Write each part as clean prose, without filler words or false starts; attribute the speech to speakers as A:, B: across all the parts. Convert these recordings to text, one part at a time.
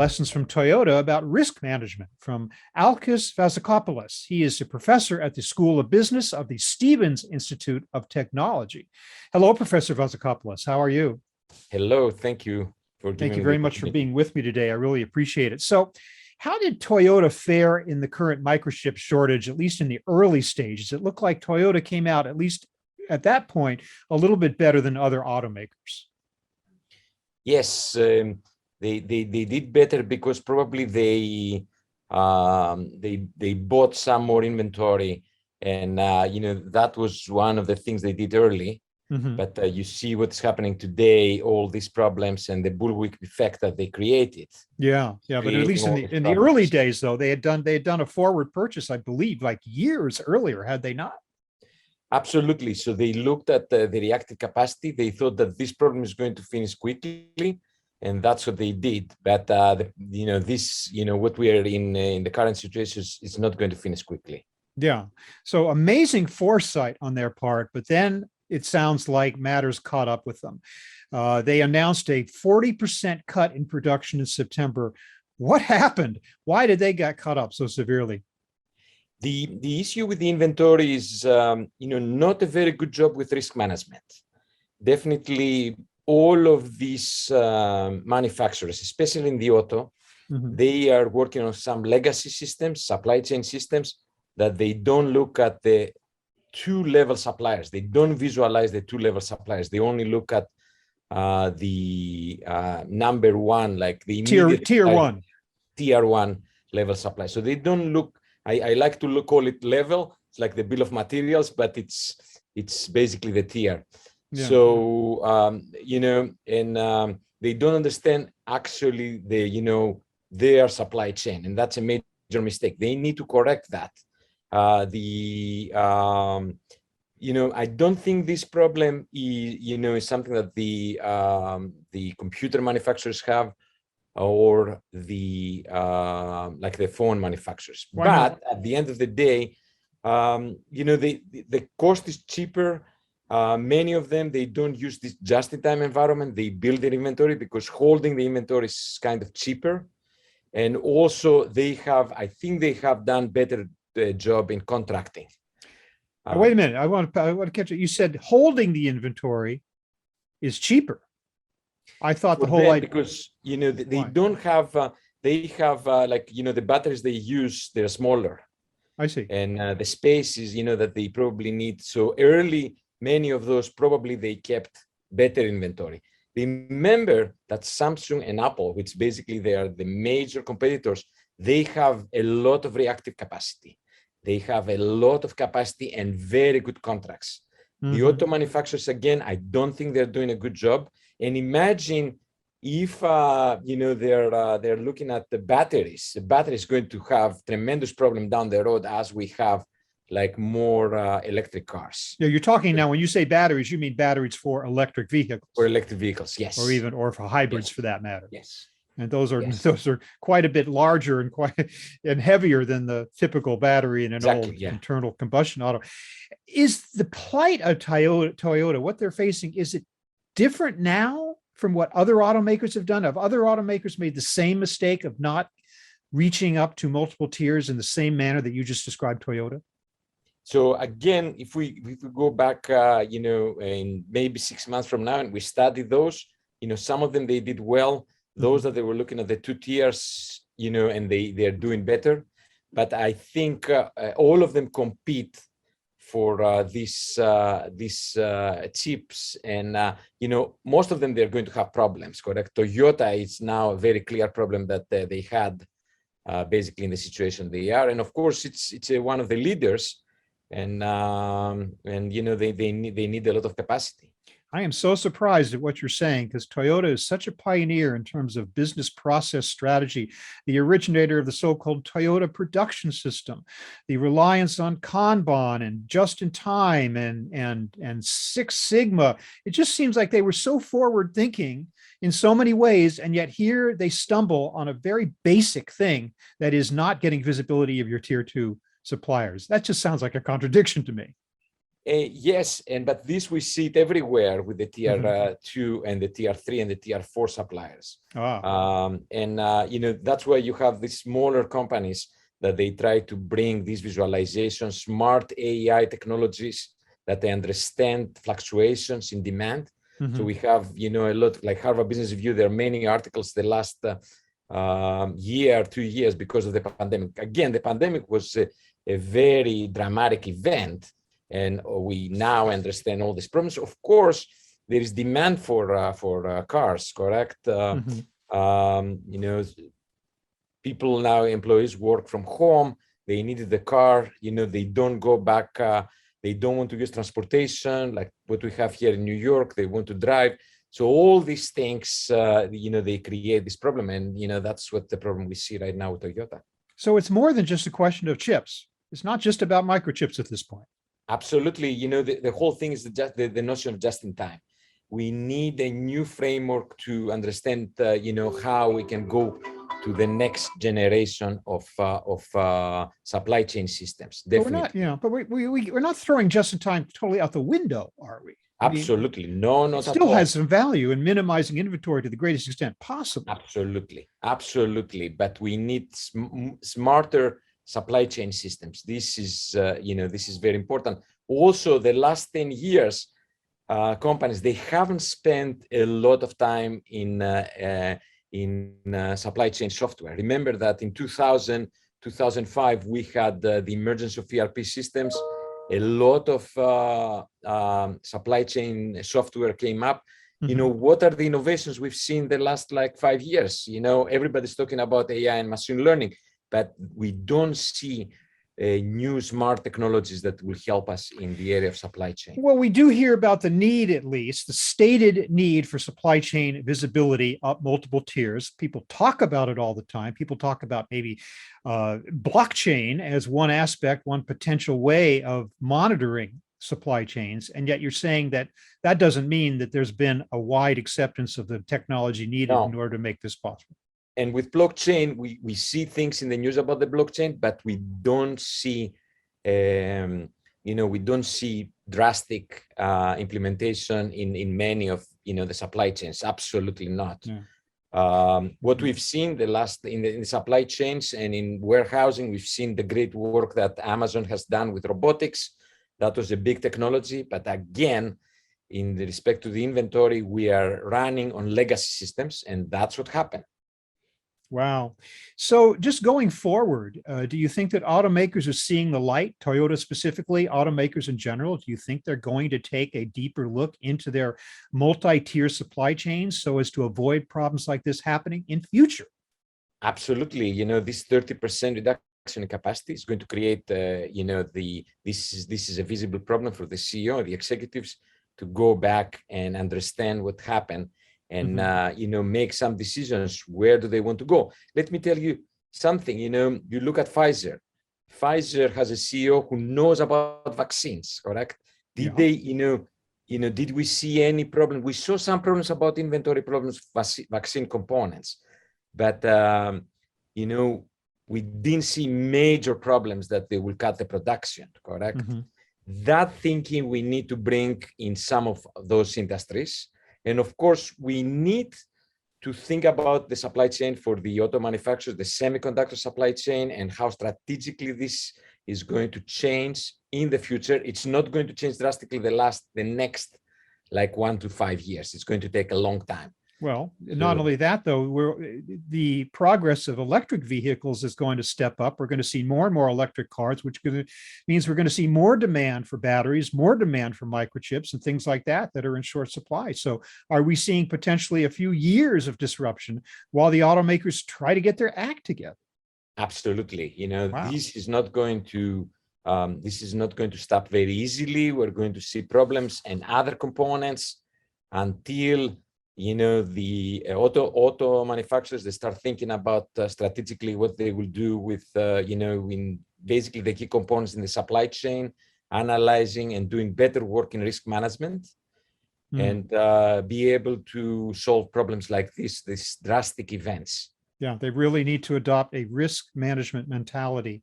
A: lessons from Toyota about risk management from Alkis Vazacopoulos. He is a professor at the School of Business of the Stevens Institute of Technology. Hello, Professor Vazacopoulos. How are you?
B: Hello. Thank you for
A: Thank
B: giving
A: you
B: me the
A: very much for
B: opportunity.
A: being with me today. I really appreciate it. So, how did Toyota fare in the current microchip shortage, at least in the early stages? It looked like Toyota came out, at least at that point, a little bit better than other automakers.
B: Yes, they did better because probably they bought some more inventory, and that was one of the things they did early.
A: Mhm.
B: But you see what's happening today, all these problems and the bullwhip effect that they created,
A: Yeah, but at
B: creating
A: least in
B: all
A: the
B: these
A: in the early
B: problems.
A: days, though, they had done a forward purchase, I believe, like years earlier, had they not?
B: Absolutely. So they looked at the reactive capacity. They thought that this problem is going to finish quickly, and that's what they did. But what we are in the current situation is not going to finish quickly.
A: Yeah. So amazing foresight on their part, but then it sounds like matters caught up with them. They announced a 40% cut in production in September. What happened? Why did they get cut up so severely?
B: The issue with the inventory is not a very good job with risk management. Definitely, all of these manufacturers, especially in the auto,
A: Mhm.
B: they are working on some legacy systems, supply chain systems, that they don't look at the two-level suppliers. They don't visualize the two-level suppliers. They only look at the number one, like the immediate
A: Tier one.
B: tier one level supply. So they don't look. I like to call it level. It's like the bill of materials, but it's basically the tier.
A: Yeah.
B: So they don't understand actually their supply chain, and that's a major mistake. They need to correct that. I don't think this problem is something that the computer manufacturers have, or the phone manufacturers.
A: Why not?
B: But at the end of the day, the cost is cheaper. Many of them, they don't use this just-in-time environment. They build their inventory because holding the inventory is kind of cheaper. And also I think they have done better job in contracting.
A: Wait a minute. I want to catch it. You said holding the inventory is cheaper. I thought
B: For
A: the whole
B: them,
A: idea.
B: because they
A: Why?
B: don't have they have the batteries they use, they're smaller,
A: I see.
B: and the spaces that they probably need. So early, many of those probably they kept better inventory. Remember that Samsung and Apple, which basically they are the major competitors, they have a lot of reactive capacity. They have a lot of capacity and very good contracts. The
A: Mhm.
B: auto manufacturers, again, I don't think they're doing a good job. And imagine if they're looking at the batteries. The battery is going to have tremendous problem down the road as we have like more electric cars.
A: Yeah, you're talking now, when you say batteries, you mean batteries for electric
B: For
A: vehicles,
B: electric vehicles, yes,
A: or for hybrids
B: yes,
A: for that matter.
B: yes,
A: And those are
B: yes,
A: those are quite a bit larger and quite and heavier than the typical battery in an old
B: exactly, yeah.
A: internal combustion auto. Is the plight of Toyota, what they're facing, is it different now from what other automakers have done? Have other automakers made the same mistake of not reaching up to multiple tiers in the same manner that you just described Toyota?
B: So again, if we go back, in maybe 6 months from now, and we study those, some of them they did well. Those that they were looking at the two tiers, and they're doing better. But I think all of them compete for these chips, and most of them they're going to have problems. Correct? Toyota is now a very clear problem that they had basically in the situation they are, and of course it's one of the leaders. And they need a lot of capacity.
A: I am so surprised at what you're saying, because Toyota is such a pioneer in terms of business process strategy, the originator of the so-called Toyota production system, the reliance on Kanban and just in time and Six Sigma. It just seems like they were so forward thinking in so many ways, and yet here they stumble on a very basic thing that is not getting visibility of your tier two suppliers. That just sounds like a contradiction to me.
B: Yes, but this we see it everywhere with the tier
A: Mhm.
B: 2 and the tier 3 and the tier 4 suppliers.
A: Ah,
B: That's why you have these smaller companies that they try to bring these visualizations, smart AI technologies that they understand fluctuations in demand. So
A: mhm.
B: we have, a lot like Harvard Business Review. There are many articles the last year, 2 years because of the pandemic. Again, the pandemic was a very dramatic event, and we now understand all these problems. Of course, there is demand for cars, correct?
A: Mhm.
B: You know, people now, employees work from home. They needed the car. They don't go back. They don't want to use transportation like what we have here in New York. They want to drive. So all these things, they create this problem, and that's what the problem we see right now with Toyota.
A: So it's more than just a question of chips. It's not just about microchips at this point.
B: Absolutely. The whole thing is the notion of just in time. We need a new framework to understand, how we can go to the next generation of supply chain systems.
A: But we're not,
B: Definitely.
A: but we're not throwing just in time totally out the window, are we? I mean,
B: Absolutely. No,
A: it
B: not at
A: still
B: all.
A: has some value in minimizing inventory to the greatest extent possible.
B: Absolutely. Absolutely. But we need smarter supply chain systems. This is very important. Also, the last 10 years, companies, they haven't spent a lot of time in supply chain software. Remember that in 2000, 2005, we had the emergence of ERP systems. A lot of supply chain software came up.
A: Mhm.
B: What are the innovations we've seen the last like 5 years? Everybody's talking about AI and machine learning, but we don't see new smart technologies that will help us in the area of supply chain.
A: Well, we do hear about the need, at least the stated need for supply chain visibility up multiple tiers. People talk about it all the time. People talk about maybe blockchain as one aspect, one potential way of monitoring supply chains. And yet you're saying that that doesn't mean that there's been a wide acceptance of the technology needed in
B: No.
A: order to make this possible.
B: And with blockchain, we see things in the news about the blockchain, but we don't see, we don't see drastic implementation in many of the supply chains. Absolutely not.
A: Yeah.
B: What we've seen in the supply chains and in warehousing, we've seen the great work that Amazon has done with robotics. That was a big technology, but again, in the respect to the inventory, we are running on legacy systems, and that's what happened.
A: Wow. So just going forward, do you think that automakers are seeing the light, Toyota specifically, automakers in general? Do you think they're going to take a deeper look into their multi-tier supply chains so as to avoid problems like this happening in future?
B: Absolutely. This 30% reduction in capacity is going to create, this is a visible problem for the CEO and the executives to go back and understand what happened and, make some decisions. Where do they want to go? Let me tell you something. You look at Pfizer. Pfizer has a CEO who knows about vaccines, correct? Did
A: Yeah.
B: they, did we see any problem? We saw some problems about inventory problems, vaccine components. But we didn't see major problems that they will cut the production, correct? That thinking we need to bring in some of those industries. And of course, we need to think about the supply chain for the auto manufacturers, the semiconductor supply chain, and how strategically this is going to change in the future. It's not going to change drastically the next like 1 to 5 years. It's going to take a long time.
A: Well, not only that, though, the progress of electric vehicles is going to step up. We're going to see more and more electric cars, which means we're going to see more demand for batteries, more demand for microchips and things like that are in short supply. So are we seeing potentially a few years of disruption while the automakers try to get their act together?
B: Absolutely.
A: Wow.
B: This is not going to stop very easily. We're going to see problems and other components until the auto manufacturers, they start thinking about strategically what they will do with in basically the key components in the supply chain, analyzing and doing better work in risk management, and be able to solve problems like these drastic events.
A: Yeah, they really need to adopt a risk management mentality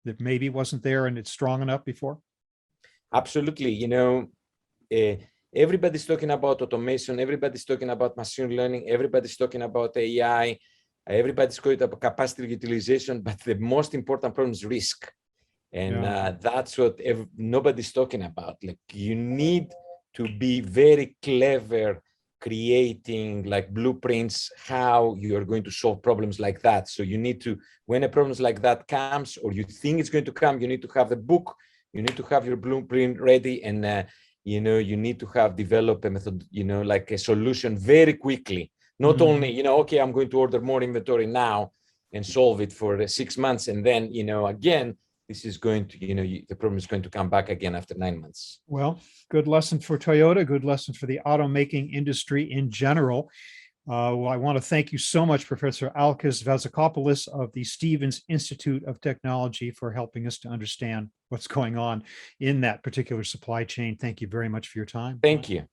A: that maybe wasn't there and it's strong enough before.
B: Absolutely. Everybody's talking about automation. Everybody's talking about machine learning. Everybody's talking about AI. Everybody's talking about capacity utilization. But the most important problem is risk. And that's what nobody's talking about. Like, you need to be very clever creating like blueprints how you are going to solve problems like that. So you need to, when a problem like that comes, or you think it's going to come, you need to have the book, you need to have your blueprint ready, and you need to have developed a method, like a solution very quickly. Not only, okay, I'm going to order more inventory now and solve it for 6 months, and then, again, this is going to, the problem is going to come back again after 9 months.
A: Well, good lesson for Toyota, good lesson for the automaking industry in general. Well, I want to thank you so much, Professor Alkis Vazacopoulos of the Stevens Institute of Technology, for helping us to understand what's going on in that particular supply chain. Thank you very much for your time.
B: Thank you.